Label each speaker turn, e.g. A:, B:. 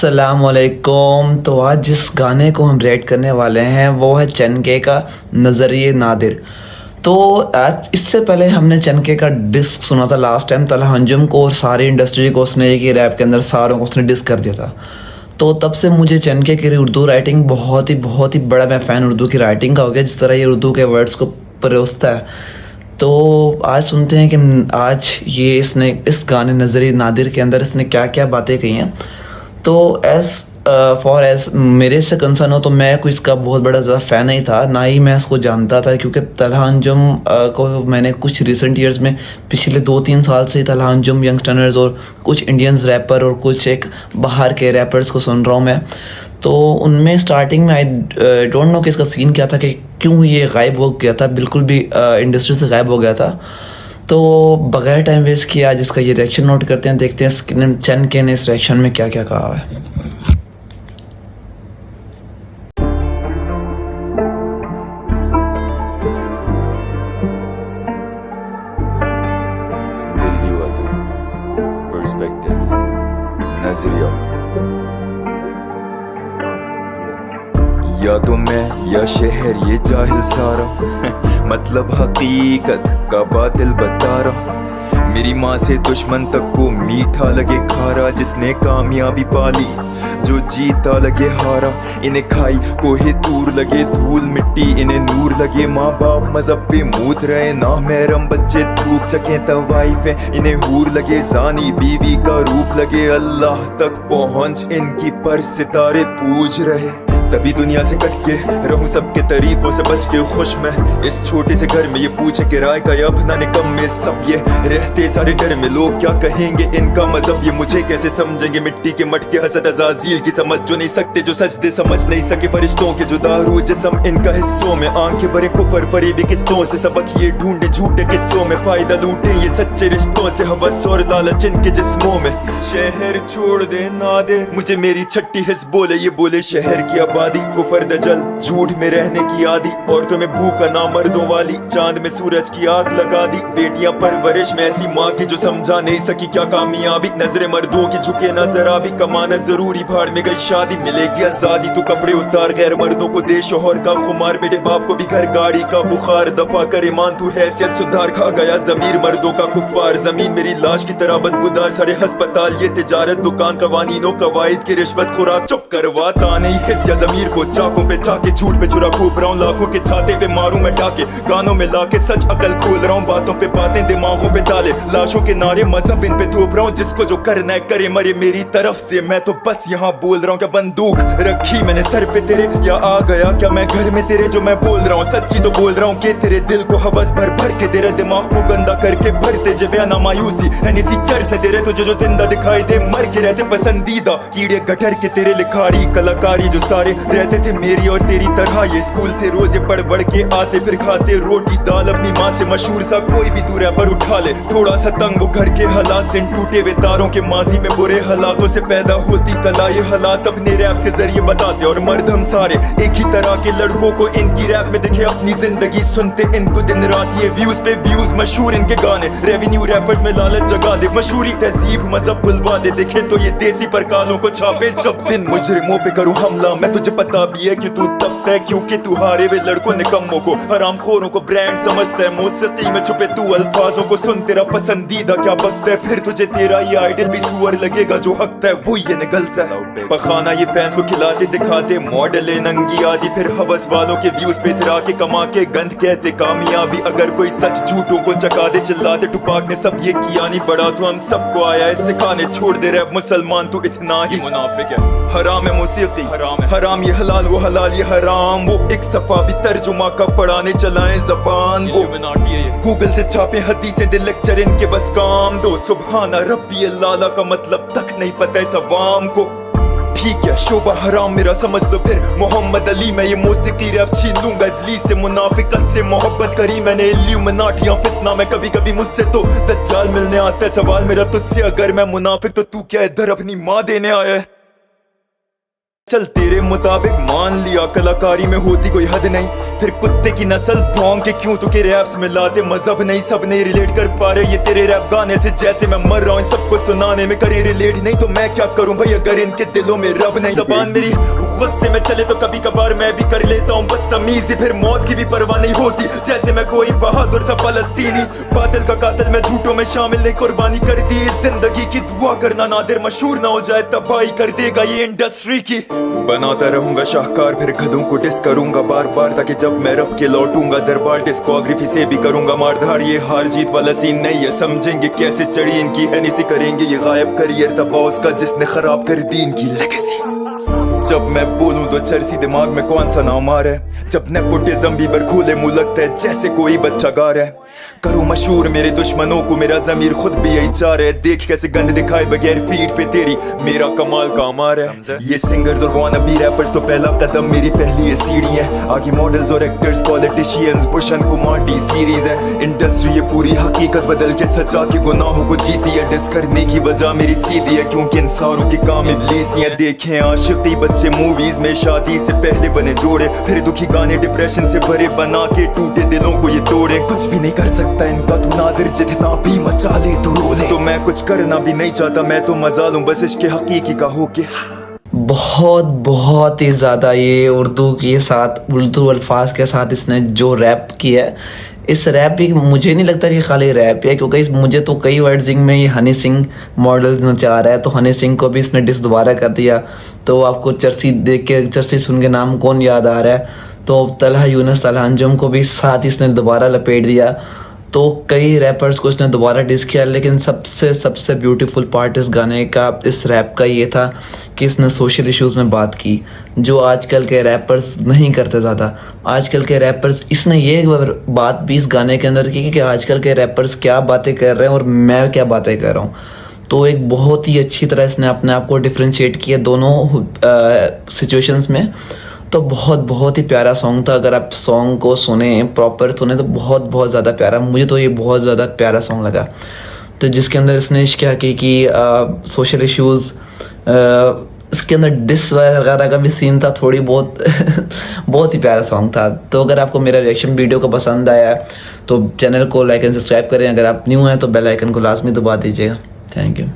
A: अस्सलामुअलैकुम। तो आज जिस गाने को हम रेट करने वाले हैं वो है चनके का नज़रिए नादिर। तो आज इससे पहले हमने चनके का डिस्क सुना था लास्ट टाइम, तलहा अंजुम को और सारी इंडस्ट्री को उसने एक ही रैप के अंदर सारों को उसने डिस्क कर दिया था। तो तब से मुझे चनके की उर्दू राइटिंग बहुत ही बड़ा मैं फ़ैन उर्दू की राइटिंग का हो गया, जिस तरह ये उर्दू के वर्ड्स को परोसता है। तो आज सुनते हैं कि आज ये इसने इस गाने नज़रिए नादिर के अंदर इसने क्या क्या बातें कही हैं। तो एज़ मेरे से कंसर्न हो तो मैं कोई इसका बहुत बड़ा ज़्यादा फ़ैन नहीं था, ना ही मैं इसको जानता था, क्योंकि तलहा अंजुम को मैंने कुछ रिसेंट ईयर्स में पिछले 2-3 साल से तलहा अंजुम यंगस्टर्स और कुछ इंडियंस रैपर और कुछ एक बाहर के रैपर्स को सुन रहा हूँ मैं। तो उनमें स्टार्टिंग में आई डोंट नो कि इसका सीन क्या था, कि क्यों ये गायब हो गया था, बिल्कुल भी इंडस्ट्री से गायब हो गया था। तो बगैर टाइम वेस्ट किए आज इसका ये रिएक्शन नोट करते हैं, देखते हैं चनके ने इस रिएक्शन में क्या क्या कहा है।
B: दिल दी बातें, पर्सपेक्टिव, नजरिया, या तो मैं या शहर ये जाहिल सारा मतलब हकीकत का बातिल बता रहा। मेरी माँ से दुश्मन तक को मीठा लगे खारा, जिसने कामयाबी पाली जो जीता लगे हारा। इन्हें खाई कोहे तूर लगे धूल मिट्टी, इन्हें नूर लगे माँ बाप मजहब पे मूत रहे ना महरम बच्चे थूक चके तवाइफ है। इन्हें हूर लगे जानी बीवी का रूप लगे, अल्लाह तक पहुंच इनकी पर सितारे पूज रहे। तभी दुनिया से कट के रहूं सबके तरीकों से बच के खुश मैं इस छोटे से घर में। ये पूछे किराए का या अपना निकम में सब ये रहते सारे डर में। लोग क्या कहेंगे इनका मजहब ये मुझे कैसे समझेंगे। मिट्टी के मटके हसद अज़ाज़ील की समझ जो नहीं सकते, जो सजदे समझ नहीं सके फरिश्तों के, जो दारू जिस्म इनका हिस्सों में। आंखें भरे कुफर फरेबी किस्तों से, सबक ये ढूंढे झूठे किस्सों में। फायदा लूटे ये सच्चे रिश्तों से, हवस और लालच इनके जिस्मों में। शहर छोड़ दे नादिर मुझे मेरी छट्टी हिस्स बोले, ये बोले शहर की कुफर दजल झूठ में रहने की आदि, और तुम्हें भूखा ना मर्दों वाली। चांद में सूरज की आग लगा दी, बेटियां परवरिश में ऐसी माँ की जो समझा नहीं सकी क्या कामयाबी। नजरे मर्दों की झुके ना जरा भी, कमाना जरूरी भाड़ में गई शादी। मिलेगी आजादी तो कपड़े उतार, गैर मर्दों को दे शोहर का खुमार। बेटे बाप को भी घर गाड़ी का बुखार, दफा करे मान तू हैसियत सुधार। खा गया जमीर मर्दों का कुफ्फार, जमीन मेरी लाश की तरह बदबूदार। सारे हस्पताल ये तिजारत दुकान, कवानीनों कवायद की रिश्वत खुराक। चुप करवाता नहीं हिस्सा जमीर को, चाकों पे चाके झूठ पे छुरा खूब रहा हूँ। लाखों के छाते पे मारूं मैं टाके, गानों में लाके सच अकल खोल रहा हूँ। बातों पे बातें दिमागों पे ताले, लाशों के नारे मजहब इन पे थोप रहा हूँ। जिसको जो करना है करे मरे मेरी तरफ से, मैं तो बस यहाँ बोल रहा हूँ। क्या बंदूक रखी मैंने सर पे तेरे, या आ गया क्या मैं घर में तेरे। जो मैं बोल रहा हूँ सच्ची तो बोल रहा हूँ, कि तेरे दिल को हवस भर भर के दे रहे, दिमाग को गंदा करके भरते जे बयाना मायूसी। इसी चर से दे रहे तुझे जो जिंदा दिखाई दे, मर के रहते पसंदीदा कीड़े गटर के तेरे। लिखारी कलाकारी जो सारे रहते थे मेरी और तेरी तरह, ये स्कूल से रोजे पढ़ बढ़ के आते, फिर खाते रोटी दाल अपनी माँ से। मशहूर सा कोई भी तू रैपर उठा ले, थोड़ा सा तंग वो घर के हालात से। टूटे हुए तारों के माजी में बुरे हालातों से पैदा होती कला, ये हालात अपने रैप के जरिए बताते। और मर्द हम सारे एक ही तरह के लड़कों को इनकी रैप में दिखे अपनी जिंदगी, सुनते इनको दिन रात। ये व्यूज पे व्यूज मशहूर इनके गाने, रेवेन्यू रैपर्स में लालच जगा दे। मशहूरी तहजीब मजहब बुलवा दे, दिखे तो ये देसी पर कालों को छापे। जब इन मुजरिमों पे करूँ हमला मैं, तुझे पता भी है कि तू तब तय, क्योंकि तू हारे वे लड़कों निकम्मों को, हरामखोरों को ब्रांड समझता है। मौसीकी में छुपे तू अल्फाजों को सुन, तेरा पसंदीदा क्या बकता है। फिर तुझे तेरा ये आइडल भी सुअर लगेगा, जो हकता है वो ये निगलता है। पखाना ये फैंस को खिलाते दिखाते मॉडल नंगी आदि, फिर हवस वालों के व्यूज पे इतरा के कमा के गंद कहते कामयाबी। अगर कोई सच झूठों को चका दे चिल्लाते, टुपाक ने सब ये किया नहीं बड़ा तो हम सबको आया है सिखाने। छोड़ दे रैप मुसलमान तू इतना ही मुनाफिक है। हराम है मौसीकी हराम, ये हलाल वो हलाल ये हराम। वो एक सफा भी तर्जुमा का पढ़ाने चलाए जबान, वो गूगल से छापे हदीसें दे लेक्चर इनके बस काम दो। सुबहाना रब्बी लाला का मतलब तक नहीं पता है सवाम को। ठीक है शोभा हराम मेरा समझ लो फिर मोहम्मद अली, मैं ये मौसीकी रैप छीन लूंगा इब्लीस से। मुनाफिकत से मोहब्बत करी मैंने, इल्यूमिनाटियां फितना में कभी कभी मुझसे तो दज्जाल मिलने आता है। सवाल मेरा तुझसे, अगर मैं मुनाफिक तो तू क्या इधर अपनी माँ देने आया है। चल तेरे मुताबिक मान लिया कलाकारी में होती कोई हद नहीं, फिर कुत्ते की नस्ल भौंक के क्यों तुके रैप्स में लाते मजहब नहीं सब नहीं रिलेट कर पा रहे ये तेरे रैप गाने से जैसे मैं मर रहा हूँ सबको सुनाने में करे रिलेट नहीं तो मैं क्या करूँ भाई अगर इनके दिलों में रब नहीं जबान मेरी गुस्से में चले तो कभी कभार मैं भी कर लेता हूँ बदतमीजी फिर मौत की भी परवाह नहीं होती जैसे मैं कोई बहादुर सा फलस्तीनी बादल का कातिल मैं झूठों में शामिल नहीं कुर्बानी कर दी इस जिंदगी की दुआ करना नादिर मशहूर ना हो जाए तबाही कर देगा ये इंडस्ट्री की बनाता रहूंगा शाहकार फिर गधों को डिस करूंगा बार बार ताकि जब मैं रब के लौटूंगा दरबार डिस्कोग्राफी से भी करूंगा मारधार ये हार जीत वाला सीन नहीं है समझेंगे कैसे चढ़ी इनकी है नहीं करेंगे ये गायब करियर तबाह उसका जिसने खराब कर दी इनकी लेगेसी जब मैं बोलूं तो चरसी दिमाग में कौन सा नाम आ रहा है जब नेपोटिज्म भी बरखूले मुंह लगता है जैसे कोई बच्चा गा रहा है करूं मशहूर मेरे दुश्मनों को मेरा ज़मीर खुद भी यही चाह रहा है देख कैसे गंद दिखाए बगैर फीड पे तेरी मेरा कमाल का अमार है ये सिंगर्स और वानबी रैपर्स तो पहला कदम मेरी पहली ये सीढ़ी है आगे मॉडल्स और actors politicians Bhushan Kumar T series है इंडस्ट्री ये पूरी हकीकत बदल के सजा के गुनाहों को जीती है डिस करने की वजह मेरी सीधी है क्योंकि इन सारों के काम इब्लीसियां देखें आशिकी बच्चे मूवीज में शादी से पहले बने जोड़े फिर दुखी गाने डिप्रेशन से भरे बना के टूटे दिलों को ये तोड़े कुछ भी नहीं कर सकता इनका तू नादिर जितना भी मचा ले तू रोले तो मैं कुछ करना भी नहीं चाहता मैं तो मजा लूं बस इश्क हकीकी का होके
A: बहुत ही ज़्यादा ये उर्दू के साथ उर्दू अल्फाज के साथ इसने जो रैप किया है इस रैप भी मुझे नहीं लगता कि खाली रैप है क्योंकि मुझे तो कई वर्ड्सिंग में ये हनी सिंह मॉडल नचा रहा है तो हनी सिंह को भी इसने डिस दोबारा कर दिया तो आपको चरसी देख के चरसी सुन के नाम कौन याद आ रहा है तो तलहा यूनुस तलहा अंजुम को भी साथ इसने दोबारा लपेट दिया तो कई रैपर्स को इसने दोबारा डिस किया लेकिन सबसे ब्यूटीफुल पार्ट इस गाने का इस रैप का ये था कि इसने सोशल इश्यूज़ में बात की जो आजकल के रैपर्स नहीं करते ज़्यादा आजकल के रैपर्स इसने ये बात भी इस गाने के अंदर की कि आजकल के रैपर्स क्या बातें कर रहे हैं और मैं क्या बातें कर रहा हूँ तो एक बहुत ही अच्छी तरह इसने अपने आप को डिफ्रेंशिएट किया दोनों सिचुएशंस में तो बहुत ही प्यारा सॉन्ग था अगर आप सॉन्ग को सुने प्रॉपर सुने तो बहुत ज़्यादा प्यारा मुझे तो ये बहुत ज़्यादा प्यारा सॉन्ग लगा तो जिसके अंदर इसने क्या की कि सोशल इश्यूज़ इसके अंदर डिस वगैरह का भी सीन था थोड़ी बहुत बहुत ही प्यारा सॉन्ग था तो अगर आपको मेरा रिएक्शन वीडियो को पसंद आया तो चैनल को लाइक एंड सब्सक्राइब करें अगर आप न्यू हैं तो बेल आइकन को लाजमी दबा दीजिएगा थैंक यू